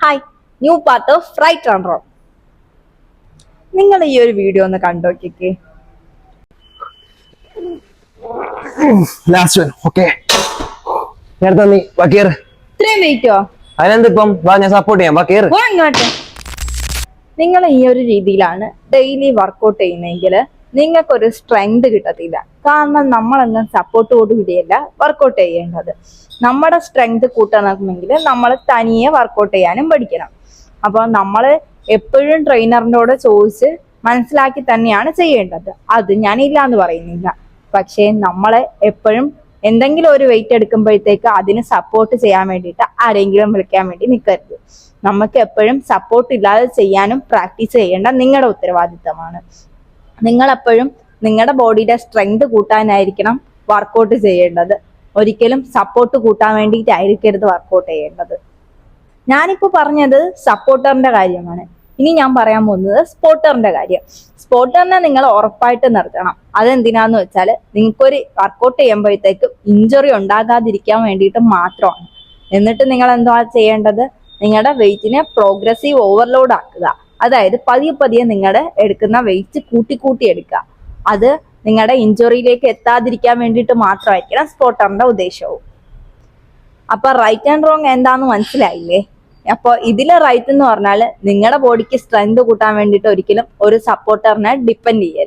Hi, new part of right and wrong. നിങ്ങൾ ഈ ഒരു വീഡിയോ ഒന്ന് കണ്ടോക്കിക്ക്. Last one okay. നേരത്തെ നീ വക്കീർ ഇത്രയും വെയിറ്റോ? അതിനെന്തിപ്പം വാ, ഞാൻ സപ്പോർട്ട് ചെയ്യാം. വക്കീർ ഇങ്ങോട്ട്. നിങ്ങൾ ഈ ഒരു രീതിയിലാണ് ഡെയിലി വർക്കൗട്ട് ചെയ്യുന്നതെങ്കിൽ നിങ്ങൾക്കൊരു സ്ട്രെങ്ത് കിട്ടത്തില്ല. കാരണം നമ്മളെന്ന് സപ്പോർട്ടോടുകൂടിയല്ല വർക്കൗട്ട് ചെയ്യേണ്ടത്. നമ്മുടെ സ്ട്രെങ്ത് കൂട്ടണമെങ്കിൽ നമ്മൾ തനിയെ വർക്കൗട്ട് ചെയ്യാനും പഠിക്കണം. അപ്പോൾ നമ്മൾ എപ്പോഴും ട്രെയിനറിനോട് ചോദിച്ച് മനസ്സിലാക്കി തന്നെയാണ് ചെയ്യേണ്ടത്. അത് ഞാനില്ല എന്ന് പറയുന്നില്ല. പക്ഷേ നമ്മളെ എപ്പോഴും എന്തെങ്കിലും ഒരു വെയിറ്റ് എടുക്കുമ്പോഴത്തേക്ക് അതിന് സപ്പോർട്ട് ചെയ്യാൻ വേണ്ടിയിട്ട് ആരെങ്കിലും വിളിക്കാൻ വേണ്ടി നിൽക്കരുത്. നമുക്ക് എപ്പോഴും സപ്പോർട്ട് ഇല്ലാതെ ചെയ്യാനും പ്രാക്ടീസ് ചെയ്യേണ്ട നിങ്ങളുടെ ഉത്തരവാദിത്തമാണ്. നിങ്ങൾ എപ്പോഴും നിങ്ങളുടെ ബോഡിയുടെ സ്ട്രെങ്ത് കൂട്ടാനായിരിക്കണം വർക്കൗട്ട് ചെയ്യേണ്ടത്. ഒരിക്കലും സപ്പോർട്ട് കൂട്ടാൻ വേണ്ടിയിട്ടായിരിക്കരുത് വർക്കൗട്ട് ചെയ്യേണ്ടത്. ഞാനിപ്പോൾ പറഞ്ഞത് സപ്പോർട്ടറിന്റെ കാര്യമാണ്. ഇനി ഞാൻ പറയാൻ പോകുന്നത് സ്പോട്ടറിന്റെ കാര്യം. സ്പോട്ടറിനെ നിങ്ങൾ ഉറപ്പായിട്ട് നിർത്തണം. അതെന്തിനാന്ന് വെച്ചാൽ നിങ്ങൾക്കൊരു വർക്കൗട്ട് ചെയ്യുമ്പോഴത്തേക്കും ഇഞ്ചുറി ഉണ്ടാകാതിരിക്കാൻ വേണ്ടിയിട്ട് മാത്രമാണ്. എന്നിട്ട് നിങ്ങൾ എന്താ ചെയ്യേണ്ടത്? നിങ്ങളുടെ വെയിറ്റിനെ പ്രോഗ്രസീവ് ഓവർലോഡ് ആക്കുക. അതായത് പതിയെ പതിയെ നിങ്ങളുടെ എടുക്കുന്ന വെയിറ്റ് കൂട്ടി എടുക്കുക. അത് നിങ്ങളുടെ ഇഞ്ചുറിയിലേക്ക് എത്താതിരിക്കാൻ വേണ്ടിയിട്ട് മാത്രമായിരിക്കണം സ്പോട്ടറിന്റെ ഉദ്ദേശവും. അപ്പൊ റൈറ്റ് ആൻഡ് റോങ് എന്താന്ന് മനസ്സിലായില്ലേ? അപ്പൊ ഇതിലെ റൈറ്റ് എന്ന് പറഞ്ഞാൽ നിങ്ങളുടെ ബോഡിക്ക് സ്ട്രെങ്ത് കൂട്ടാൻ വേണ്ടിയിട്ട് ഒരിക്കലും ഒരു സപ്പോർട്ടറിനെ ഡിപ്പെൻഡ് ചെയ്യരുത്.